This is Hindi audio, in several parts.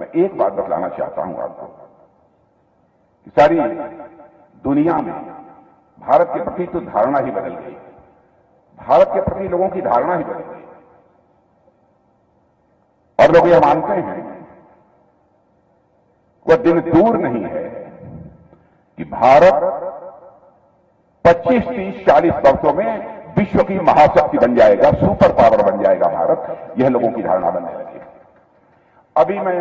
मैं एक बात बतलाना चाहता हूं आपको कि सारी दुनिया में भारत के प्रति तो धारणा ही बदल गई। भारत के प्रति लोगों की धारणा ही बदल गई और लोग यह मानते हैं वह दिन दूर नहीं है कि भारत 25, 30, 40 वर्षों में विश्व की महाशक्ति बन जाएगा, सुपर पावर बन जाएगा भारत। यह लोगों की धारणा बनने लगी। अभी मैं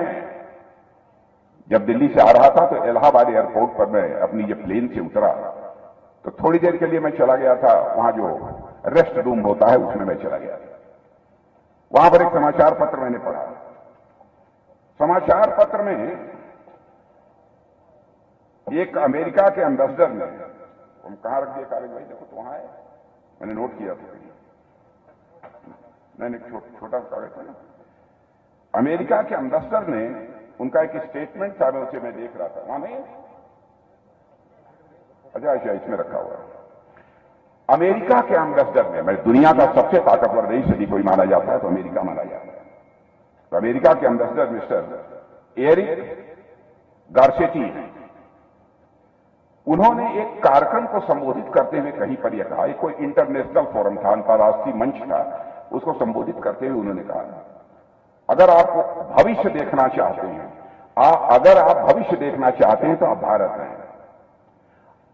जब दिल्ली से आ रहा था तो इलाहाबाद एयरपोर्ट पर मैं अपनी ये प्लेन से उतरा तो थोड़ी देर के लिए मैं चला गया था, वहां जो रेस्ट रूम होता है उसमें मैं चला गया। वहां पर एक समाचार पत्र मैंने पढ़ा। समाचार पत्र में एक अमेरिका के एम्बेसडर ने, तुम कहां रख दिए कागज भाई, देखो तो वहां है, मैंने नोट किया था, मैंने छोटा कागज था ना। अमेरिका के एम्बेसडर ने, उनका एक स्टेटमेंट था, मैं उसे मैं देख रहा था, वहां नहीं, अच्छा इसमें रखा हुआ है। अमेरिका के एम्बेसडर ने, मैं दुनिया का सबसे ताकतवर देश यदि कोई माना जाता है तो अमेरिका माना जाता है। तो अमेरिका के एम्बेसडर मिस्टर एरिक गार्सेटी हैं। उन्होंने एक कार्यक्रम को संबोधित करते हुए कहीं पर यह कहा, एक कोई इंटरनेशनल फोरम था, अंतर्राष्ट्रीय मंच था, उसको संबोधित करते हुए उन्होंने कहा, अगर आप भविष्य देखना चाहते हैं, अगर आप भविष्य देखना चाहते हैं तो आप भारत हैं।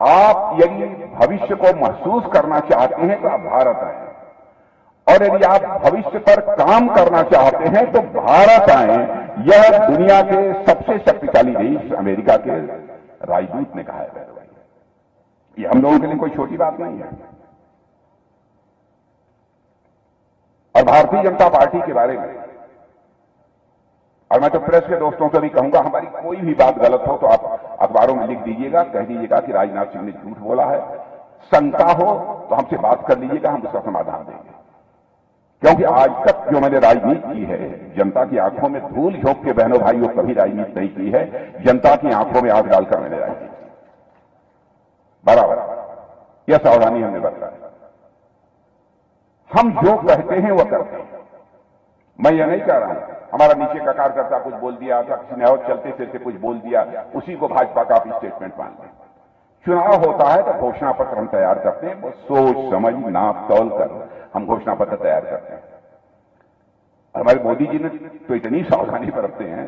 आप यदि भविष्य को महसूस करना चाहते हैं तो आप भारत हैं, और यदि आप भविष्य पर काम करना चाहते हैं तो भारत आए। यह दुनिया के सबसे शक्तिशाली देश अमेरिका के राजदूत ने कहा है। ये हम लोगों के लिए कोई छोटी बात नहीं है। और भारतीय जनता पार्टी के बारे में, और मैं तो प्रेस के दोस्तों से भी कहूंगा, हमारी कोई भी बात गलत हो तो आप अखबारों में लिख दीजिएगा, कह दीजिएगा कि राजनाथ सिंह ने झूठ बोला है। शंका हो तो हमसे बात कर लीजिएगा, हम उसका समाधान देंगे। क्योंकि आज तक जो मैंने राजनीति की है, जनता की आंखों में धूल झोंक के बहनों भाइयों कभी राजनीति नहीं की है। जनता की आंखों में आग डालकर मैंने राजनीति की बराबर। यह सावधानी हमने बरता है। हम जो कहते हैं वह करते हैं। मैं यह नहीं कह रहा हूं हमारा नीचे का कार्यकर्ता कुछ बोल दिया था, किसी ने और चलते फिरते कुछ बोल दिया, उसी को भाजपा का आप स्टेटमेंट मान लें। चुनाव होता है तो घोषणा पत्र हम तैयार करते हैं, वो सोच समझ नाप तौल कर हम घोषणा पत्र तैयार करते हैं। हमारे मोदी जी ने तो इतनी सावधानी बरतते हैं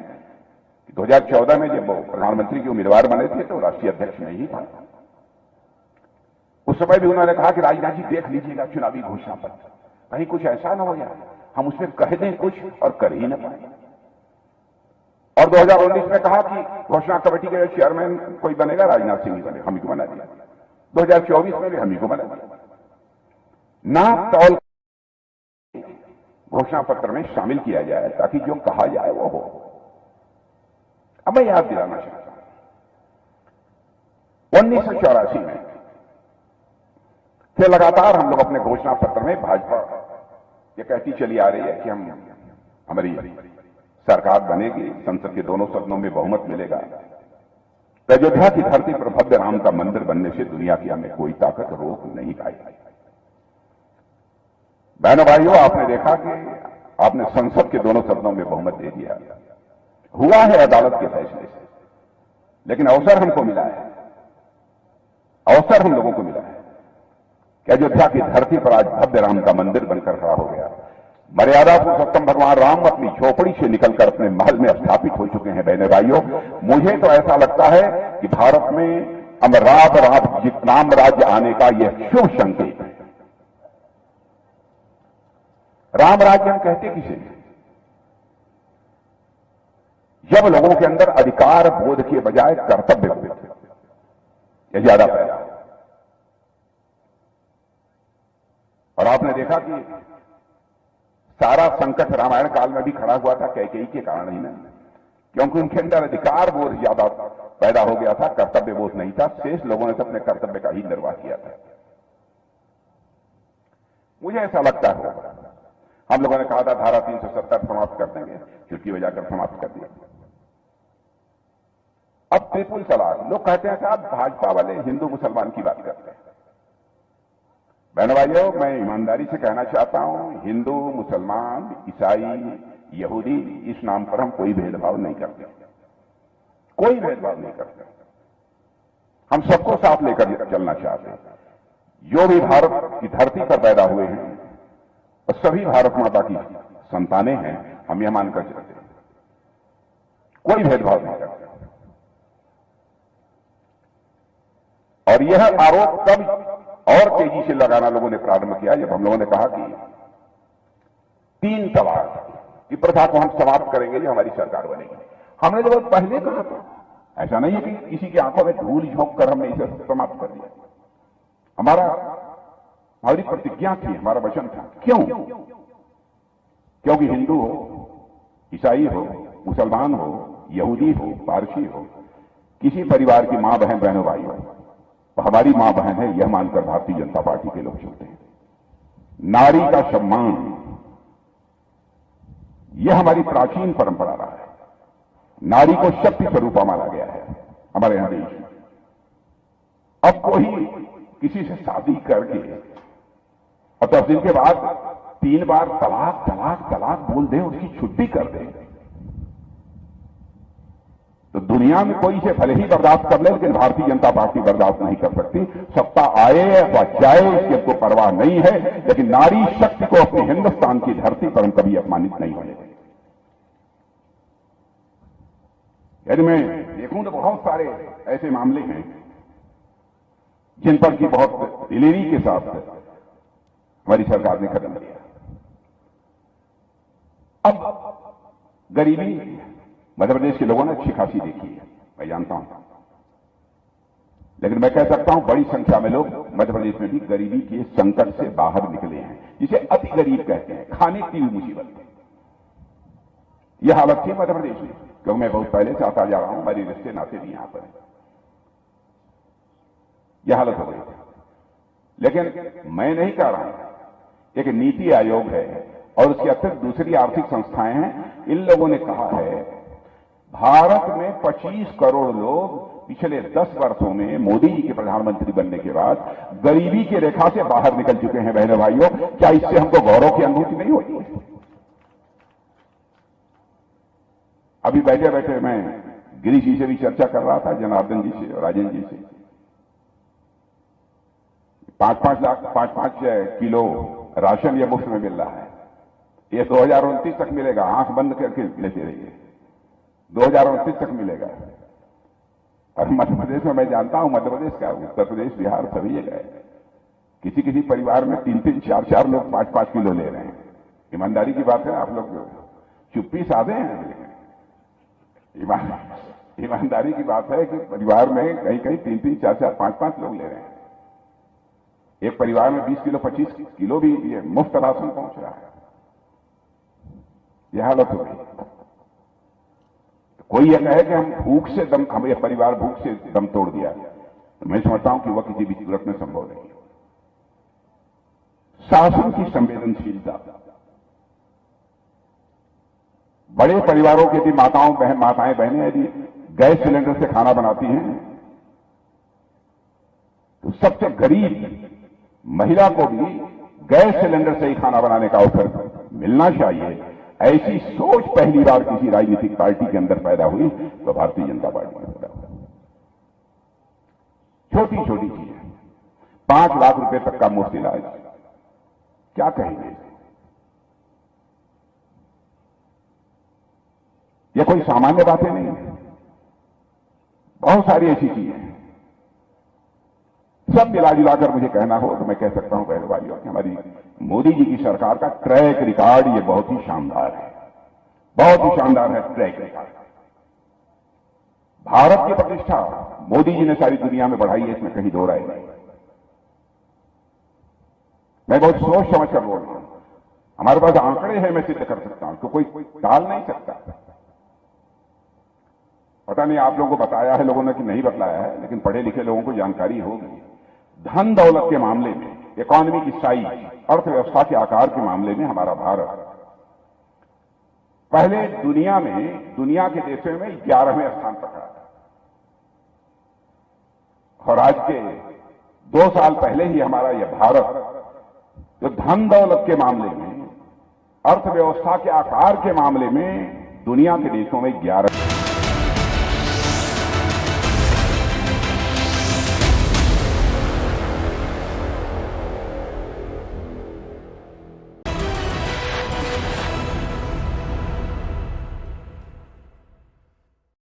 कि 2014 में जब वो प्रधानमंत्री के उम्मीदवार बने थे तो राष्ट्रीय अध्यक्ष नहीं था। उस समय भी उन्होंने कहा कि राजनाथ जी देख लीजिएगा चुनावी घोषणा पत्र, कहीं कुछ ऐसा ना हो जाए हम उसमें कह दें कुछ और कर ही न पाए। और 2019 में कहा कि घोषणा कमेटी के चेयरमैन कोई बनेगा, राजनाथ सिंह ही बने, हम ही को बना दिया। 2024 में भी हम ही को बना दिया। नाप तौल घोषणा पत्र में शामिल किया जाए ताकि जो कहा जाए वो हो। अब मैं याद दिलाना चाहता हूं 1984 में से लगातार हम लोग अपने घोषणा पत्र में भाजपा ये कहती चली आ रही है कि हमारी सरकार बनेगी, संसद के दोनों सदनों में बहुमत मिलेगा, अयोध्या की धरती पर भव्य राम का मंदिर बनने से दुनिया की हमें कोई ताकत रोक नहीं पाई। बहनों भाइयों, आपने देखा कि आपने संसद के दोनों सदनों में बहुमत दे दिया, हुआ है अदालत के फैसले से, लेकिन अवसर हमको मिला है, अवसर हम लोगों को मिला है कि अयोध्या की धरती पर आज भव्य राम का मंदिर बनकर खड़ा हो गया। मर्यादा पुरुषोत्तम भगवान राम अपनी झोपड़ी से निकलकर अपने महल में स्थापित हो चुके हैं। बहने भाइयों, मुझे तो ऐसा लगता है कि भारत में अब राम राज्य आने का यह शुभ संकेत है। राम राज्य हम कहते किसे? जब लोगों के अंदर अधिकार बोध के बजाय कर्तव्य बोध यह ज्यादा पैदा हो। और आपने देखा कि सारा संकट रामायण काल में भी खड़ा हुआ था कैकेयी के कारण ही नहीं, क्योंकि उनके अंदर अधिकार बोध ज्यादा पैदा हो गया था, कर्तव्य बोध नहीं था। शेष लोगों ने तो अपने कर्तव्य का ही निर्वाह किया था। मुझे ऐसा लगता है हम लोगों ने कहा था धारा 370 समाप्त कर देंगे, चुटकी बजाकर समाप्त कर दिया। अब ट्रिपल तलाक, लोग कहते हैं साहब भाजपा वाले हिंदू मुसलमान की बात करते हैं। बहनों भाइयों, मैं ईमानदारी से कहना चाहता हूं, हिंदू मुसलमान ईसाई यहूदी, इस नाम पर हम कोई भेदभाव नहीं करते, कोई भेदभाव नहीं करते। हम सबको साथ लेकर चलना चाहते हैं। जो भी भारत की धरती पर पैदा हुए हैं और सभी भारत माता की संतानें हैं, हम यह मानकर चलते हैं, कोई भेदभाव नहीं करते। और यह आरोप तब और तेजी से लगाना लोगों ने प्रारंभ किया जब हम लोगों ने कहा कि 3 तलाक की प्रथा को हम समाप्त करेंगे जो हमारी सरकार बनेगी। हमने जो बहुत पहले कहा था, ऐसा नहीं है कि किसी की आंखों में धूल झोंक कर हमने इसे समाप्त कर दिया। हमारी प्रतिज्ञा थी, हमारा वचन था। क्यों? क्योंकि हिंदू हो, ईसाई हो, मुसलमान हो, यहूदी हो, पारसी हो, किसी परिवार की मां बहन, बहनों भाई हो, हमारी मां बहन है यह मानकर भारतीय जनता पार्टी के लोग चलते हैं। नारी का सम्मान यह हमारी प्राचीन परंपरा रहा है। नारी को शक्ति स्वरूपा माना गया है हमारे यहां देश में। अब कोई किसी से शादी करके और 10 दिन के बाद 3 बार तलाक तलाक तलाक बोल दे, उसकी छुट्टी कर दे, तो दुनिया में कोई इसे भले ही बर्दाश्त कर ले, लेकिन भारतीय जनता पार्टी बर्दाश्त नहीं कर सकती। सत्ता आए अथवा जाए इसकी हमको परवाह नहीं है, लेकिन नारी शक्ति को अपने हिंदुस्तान की धरती पर हम कभी अपमानित नहीं होने देंगे। यदि मैं देखूं तो बहुत सारे ऐसे मामले हैं जिन पर की बहुत दिलेरी के साथ हमारी सरकार ने कदम लिया। अब गरीबी मध्य प्रदेश के लोगों ने अच्छी खासी देखी है, मैं जानता हूं, लेकिन मैं कह सकता हूं बड़ी संख्या में लोग मध्य प्रदेश में भी गरीबी के संकट से बाहर निकले हैं, जिसे अति गरीब कहते हैं। खाने की भी मुसीबत है। यह हालत थी मध्य प्रदेश में, क्योंकि मैं बहुत पहले से आता जा रहा हूं, हमारे रिश्ते नाते भी यहां पर है। यह हालत हो गई थी, लेकिन मैं नहीं कह रहा हूं, एक नीति आयोग है और उसके अतिरिक्त दूसरी आर्थिक संस्थाएं हैं, इन लोगों ने कहा है भारत में 25 करोड़ लोग पिछले 10 वर्षों में मोदी जी के प्रधानमंत्री बनने के बाद गरीबी की रेखा से बाहर निकल चुके हैं। बहनों भाइयों, क्या इससे हमको गौरव की अनुभूति नहीं होती? अभी बैठे बैठे मैं गिरीश जी से भी चर्चा कर रहा था, जनार्दन जी से और राजेंद्र जी से। 5-5 किलो राशन यह मुफ्त में मिल रहा है। ये 2029 तक मिलेगा, आंख बंद करके लेते रहिए, 2029 तक मिलेगा। और मध्य प्रदेश में मैं जानता हूं, मध्य प्रदेश क्या, उत्तर प्रदेश, बिहार, सभी जगह किसी किसी परिवार में 3-3, 4-4 लोग 5-5 किलो ले रहे हैं। ईमानदारी की बात है, आप लोग चुप्पी साधे हैं। ईमानदारी की बात है कि परिवार में कहीं कहीं 3-3, 4-4, 5-5 लोग ले रहे हैं। एक परिवार में 20 किलो 25 किलो भी ये मुफ्त राशन पहुंच रहा है। यह हालत हो गई। कोई यह कहे कि हम भूख से दम, हमें परिवार भूख से दम तोड़ दिया, तो मैं समझता हूं कि वह किसी भी सूरत में संभव नहीं। शासन की संवेदनशीलता, बड़े परिवारों की यदि माताएं बहनें यदि गैस सिलेंडर से खाना बनाती हैं, तो सबसे गरीब महिला को भी गैस सिलेंडर से ही खाना बनाने का अवसर मिलना चाहिए। ऐसी सोच पहली बार किसी राजनीतिक पार्टी के अंदर पैदा हुई तो भारतीय जनता पार्टी में पैदा हुई। छोटी छोटी चीजें, 5 लाख रुपए तक का मुफ्त इलाज, क्या कहेंगे? यह कोई सामान्य बातें नहीं है, बहुत सारी ऐसी चीजें हैं। सब मिला जुलाकर मुझे कहना हो तो मैं कह सकता हूं बहनों भाइयों कि हमारी मोदी जी की सरकार का ट्रैक रिकॉर्ड ये बहुत ही शानदार है, बहुत ही शानदार है ट्रैक रिकॉर्ड। भारत की प्रतिष्ठा मोदी जी ने सारी दुनिया में बढ़ाई है, इसमें कहीं दो राय नहीं। मैं बहुत सोच समझ कर बोल रहा हूं। हमारे पास आंकड़े हैं, मैं सिद्ध कर सकता हूं, तो कोई टाल नहीं सकता। पता नहीं आप लोगों को बताया है लोगों ने कि नहीं बतलाया है, लेकिन पढ़े लिखे लोगों को जानकारी होगी। धन दौलत के मामले में, इकोनॉमी की साइज, अर्थव्यवस्था के आकार के मामले में हमारा भारत पहले दुनिया के देशों में 11वें स्थान पर खड़ा था, और आज के 2 साल पहले ही हमारा यह भारत जो धन दौलत के मामले में अर्थव्यवस्था के आकार के मामले में दुनिया के देशों में 11